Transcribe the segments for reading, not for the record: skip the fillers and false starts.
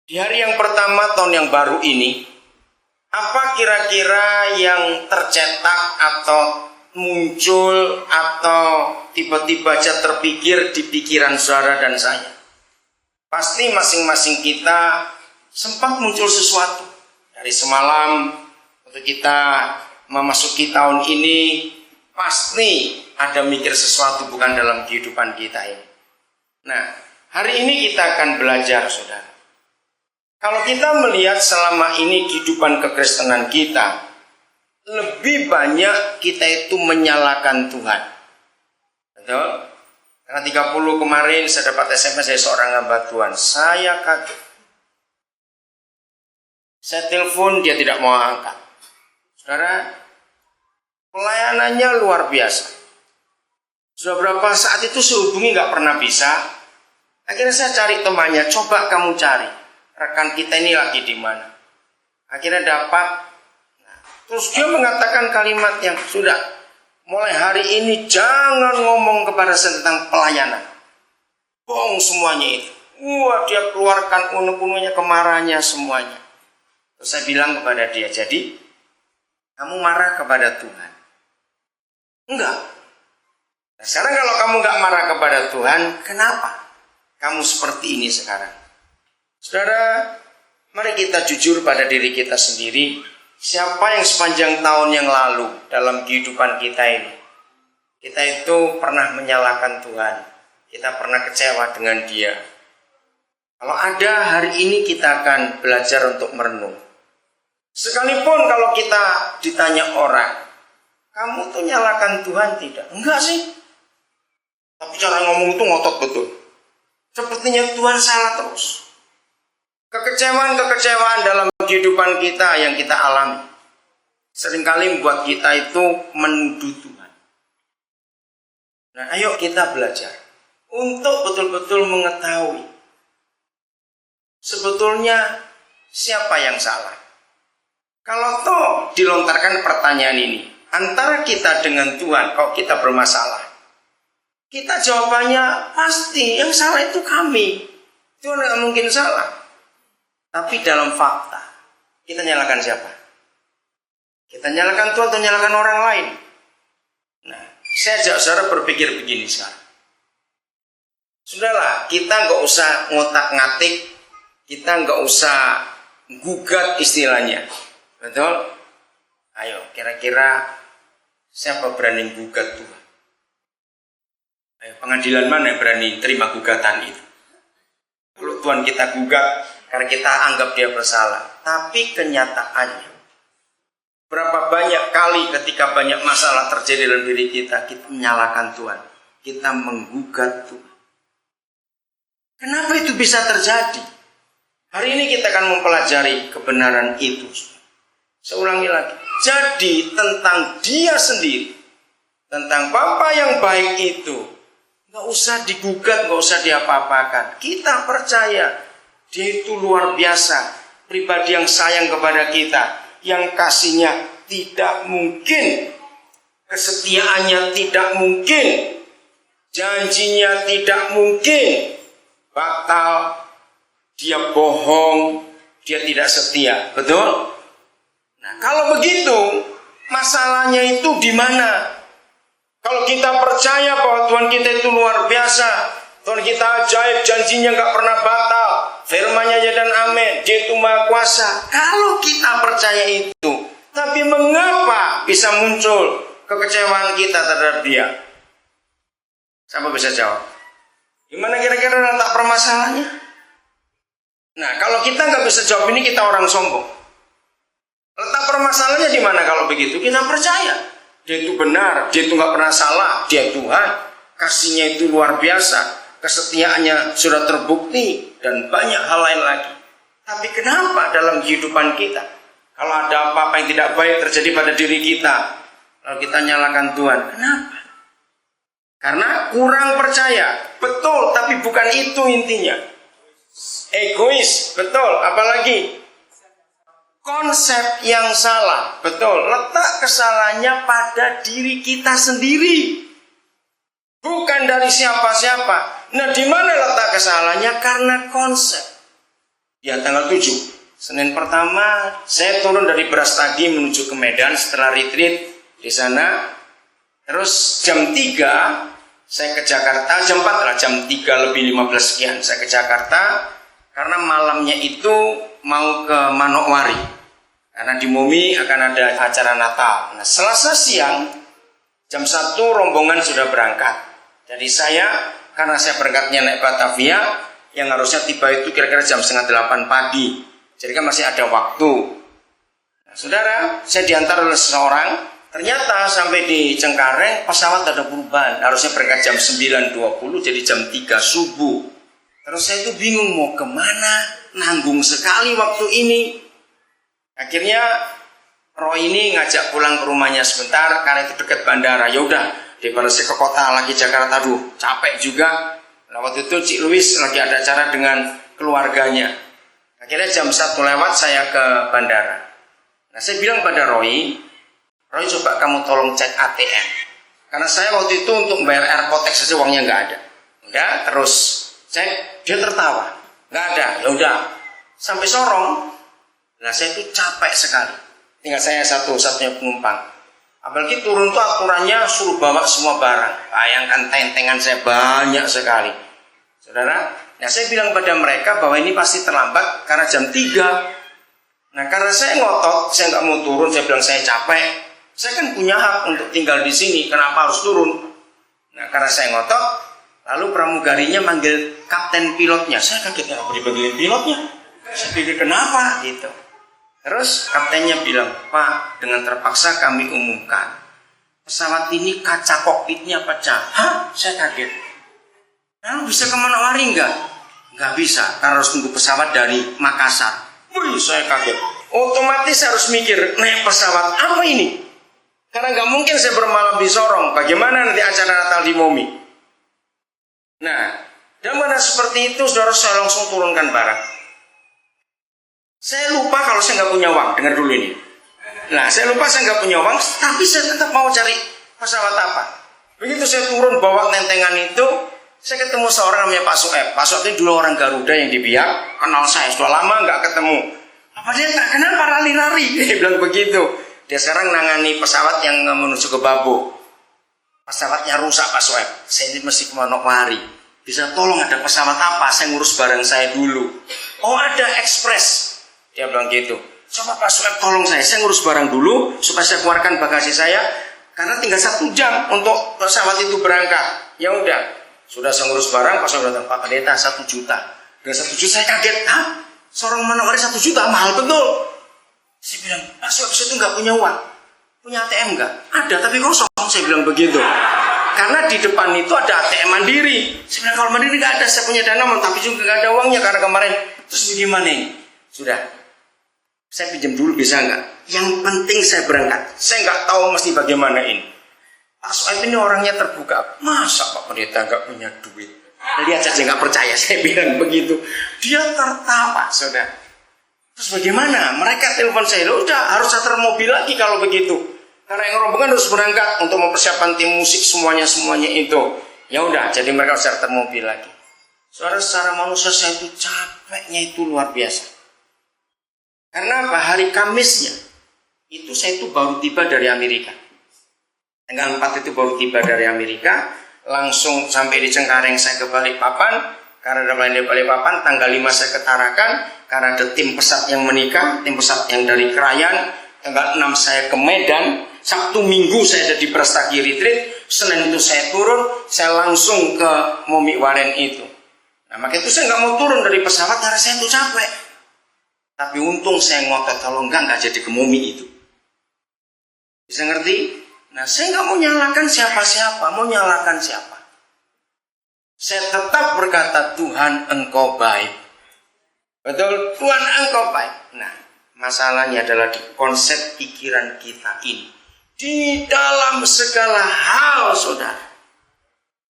Di hari yang pertama tahun yang baru ini, apa kira-kira yang tercetak atau muncul atau tiba-tiba aja terpikir di pikiran saudara dan saya? Pasti masing-masing kita sempat muncul sesuatu. Dari semalam waktu kita memasuki tahun ini, pasti ada mikir sesuatu bukan dalam kehidupan kita ini. Nah, hari ini kita akan belajar, saudara. Kalau kita melihat selama ini kehidupan kekristenan kita, lebih banyak kita itu menyalahkan Tuhan. Betul? Karena 30 kemarin saya dapat SMS dari seorang hamba Tuhan. Saya kaget. Saya telepon, dia tidak mau angkat. Saudara, pelayanannya luar biasa. Sudah berapa saat itu saya hubungi gak pernah bisa. Akhirnya saya cari temannya, coba kamu cari. Rekan kita ini lagi di mana? Akhirnya dapat. Terus dia mengatakan kalimat yang sudah, mulai hari ini jangan ngomong kepada saya tentang pelayanan. Bohong semuanya itu. Wah, dia keluarkan unek-uneknya, kemarahannya semuanya. Terus saya bilang kepada dia, jadi kamu marah kepada Tuhan? Enggak. Nah, sekarang kalau kamu enggak marah kepada Tuhan, kenapa kamu seperti ini sekarang? Saudara, mari kita jujur pada diri kita sendiri. Siapa yang sepanjang tahun yang lalu dalam kehidupan kita ini, kita itu pernah menyalahkan Tuhan, kita pernah kecewa dengan Dia. Kalau ada, hari ini kita akan belajar untuk merenung. Sekalipun kalau kita ditanya orang, kamu tuh nyalahkan Tuhan tidak? Enggak sih. Tapi cara ngomong itu ngotot betul. Sepertinya Tuhan salah terus. Kekecewaan-kekecewaan dalam kehidupan kita yang kita alami seringkali membuat kita itu menuduh Tuhan. Nah, ayo kita belajar untuk betul-betul mengetahui sebetulnya siapa yang salah. Kalau toh dilontarkan pertanyaan ini antara kita dengan Tuhan, kalau kita bermasalah, kita jawabannya pasti yang salah itu kami. Tuhan tidak mungkin salah. Tapi dalam fakta, kita nyalakan siapa? Kita nyalakan Tuhan atau nyalakan orang lain? Nah, saya ajak saudara berpikir begini sekarang. Sudahlah, kita nggak usah ngotak-ngatik, kita nggak usah gugat istilahnya. Betul? Ayo, kira-kira siapa berani gugat Tuhan? Ayo, pengadilan mana yang berani terima gugatan itu? Kalau Tuhan kita gugat, karena kita anggap dia bersalah. Tapi kenyataannya, berapa banyak kali ketika banyak masalah terjadi dalam diri kita, kita menyalahkan Tuhan, kita menggugat Tuhan. Kenapa itu bisa terjadi? Hari ini kita akan mempelajari kebenaran itu. Saya ulangi lagi. Jadi tentang dia sendiri, tentang Bapa yang baik itu, gak usah digugat, gak usah diapa-apakan. Kita percaya Dia itu luar biasa, pribadi yang sayang kepada kita, yang kasihnya tidak mungkin, kesetiaannya tidak mungkin, janjinya tidak mungkin batal, dia bohong, dia tidak setia. Betul? Nah, kalau begitu, masalahnya itu di mana? Kalau kita percaya bahwa Tuhan kita itu luar biasa, Tuhan kita ajaib, janjinya gak pernah batal, firman-Nya ya dan amin, Dia itu maha kuasa. Kalau kita percaya itu, tapi mengapa bisa muncul kekecewaan kita terhadap Dia? Siapa bisa jawab? Gimana kira-kira letak permasalahannya? Nah, kalau kita gak bisa jawab ini, kita orang sombong. Letak permasalahannya di mana kalau begitu? Kita percaya Dia itu benar, Dia itu gak pernah salah, Dia Tuhan, kasihnya itu luar biasa, kesetiaannya sudah terbukti, dan banyak hal lain lagi. Tapi kenapa dalam kehidupan kita, kalau ada apa-apa yang tidak baik terjadi pada diri kita, lalu kita nyalakan Tuhan? Kenapa? Karena kurang percaya. Betul, tapi bukan itu intinya. Egois, betul. Apalagi konsep yang salah. Betul, letak kesalahannya pada diri kita sendiri, bukan dari siapa-siapa. Nah, di mana letak kesalahannya? Karena konsep. Ya tanggal 7. Senin pertama saya turun dari Brastagi menuju ke Medan setelah retreat di sana. Terus jam 3 saya ke Jakarta, jam 4 lah, jam 3 lebih 15 sekian saya ke Jakarta karena malamnya itu mau ke Manokwari. Karena di Mumi akan ada acara Natal. Nah, Selasa siang jam 1 rombongan sudah berangkat. Jadi karena saya berangkatnya naik Batavia, yang harusnya tiba itu kira-kira jam setengah 8 pagi. Jadi kan masih ada waktu. Nah, saudara, saya diantar oleh seseorang. Ternyata sampai di Cengkareng pesawat ada perubahan. Harusnya berangkat jam 9.20 jadi jam 3 subuh. Terus saya itu bingung mau kemana. Nanggung sekali waktu ini. Akhirnya Roy ini ngajak pulang ke rumahnya sebentar karena itu dekat bandara. Ya udah, daripada saya ke kota lagi Jakarta, aduh capek juga. Nah, waktu itu Cik Luis lagi ada acara dengan keluarganya. Akhirnya jam 1 lewat saya ke bandara. Nah, saya bilang pada Roy coba kamu tolong cek ATM. Karena saya waktu itu untuk bayar Airpotex saja uangnya nggak ada. Udah, terus cek, dia tertawa. Nggak ada, ya udah. Sampai Sorong. Nah, saya itu capek sekali. Tinggal saya satu-satunya penumpang. Apalagi turun tuh aturannya suruh bawa semua barang. Bayangkan tentengan saya banyak sekali. Saudara, nah saya bilang pada mereka bahwa ini pasti terlambat karena jam 3. Nah, karena saya ngotot, saya nggak mau turun, saya bilang saya capek. Saya kan punya hak untuk tinggal di sini, kenapa harus turun? Nah, karena saya ngotot, lalu pramugarinya manggil kapten pilotnya. Saya kaget, apa dipanggilin pilotnya? Saya pikir kenapa gitu. Terus kaptennya bilang, Pak, dengan terpaksa kami umumkan, pesawat ini kaca kokpitnya pecah. Hah? Saya kaget. Lalu bisa ke Manokwari enggak? Enggak bisa, karena harus tunggu pesawat dari Makassar. Wih, saya kaget. Otomatis harus mikir, naik pesawat apa ini? Karena nggak mungkin saya bermalam di Sorong. Bagaimana nanti acara Natal di Momi? Nah, dalam keadaan seperti itu, saudara, saya langsung turunkan barang. Saya lupa kalau saya nggak punya uang. Dengar dulu ini. Nah, saya lupa saya nggak punya uang, tapi saya tetap mau cari pesawat apa. Begitu saya turun bawa tentengan itu, saya ketemu seorang namanya Pak Soeb. Pak Soeb itu dulu orang Garuda yang di Biak, kenal saya sudah lama nggak ketemu. Apa dia nggak kenapa lari-lari? Dia bilang begitu. Dia sekarang nangani pesawat yang menuju ke Babo. Pesawatnya rusak Pak Soeb. Saya ini mesti ke Manokwari. Bisa tolong ada pesawat apa? Saya ngurus barang saya dulu. Oh, ada ekspres. Dia bilang gitu. Coba Pak Soeb tolong saya ngurus barang dulu supaya saya keluarkan bagasi saya. Karena tinggal 1 jam untuk pesawat itu berangkat. Ya udah, sudah saya ngurus barang. Pak Soeb datang, Pak Pendeta 1 juta. Dengan 1 juta saya kaget. Hah? Seorang Manokwari 1 juta mahal betul. Saya bilang, Pak Soeb itu nggak punya uang. Punya ATM nggak? Ada, tapi kosong. Saya bilang begitu. Karena di depan itu ada ATM Mandiri. Saya bilang, kalau Mandiri nggak ada, saya punya dana, tapi juga nggak ada uangnya karena kemarin. Terus bagaimana ini? Sudah, saya pinjam dulu bisa nggak? Yang penting saya berangkat. Saya nggak tahu mesti bagaimana ini. Pak Soeb ini orangnya terbuka. Masa Pak Pendeta nggak punya duit? Lihat saja nggak percaya. Saya bilang begitu. Dia tertawa, saudara. Terus bagaimana? Mereka telepon saya, udah harus charter mobil lagi kalau begitu. Karena yang rombongan harus berangkat untuk mempersiapkan tim musik semuanya itu. Ya udah, jadi mereka harus charter mobil lagi. Saudara, secara manusia saya itu capeknya itu luar biasa. Karena apa? Hari Kamisnya itu saya itu baru tiba dari Amerika. Tanggal 4 itu baru tiba dari Amerika, langsung sampai di Cengkareng saya ke Balikpapan. Karena dari Balikpapan tanggal 5 saya ke Tarakan. Karena ada tim pesat yang menikah, tim pesat yang dari Krayan. Tanggal 6 saya ke Medan. Sabtu Minggu saya ada di Brastagi Retreat. Senin itu saya turun, saya langsung ke Momi Waren itu. Nah, makanya itu saya nggak mau turun dari pesawat karena saya itu capek. Tapi untung saya ngotot, kalau enggak jadi ke Momi itu. Bisa ngerti? Nah, saya nggak mau nyalakan siapa-siapa, mau nyalakan siapa? Saya tetap berkata, Tuhan Engkau baik. Betul, Tuhan Engkau baik. Nah, masalahnya adalah di konsep pikiran kita ini. Di dalam segala hal, saudara,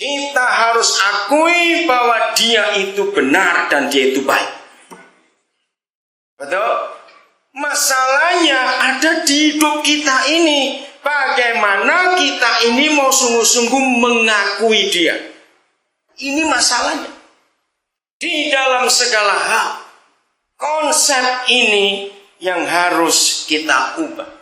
kita harus akui bahwa Dia itu benar dan Dia itu baik. Betul? Masalahnya ada di hidup kita ini. Bagaimana kita ini mau sungguh-sungguh mengakui Dia. Ini masalahnya. Di dalam segala hal. Konsep ini yang harus kita ubah.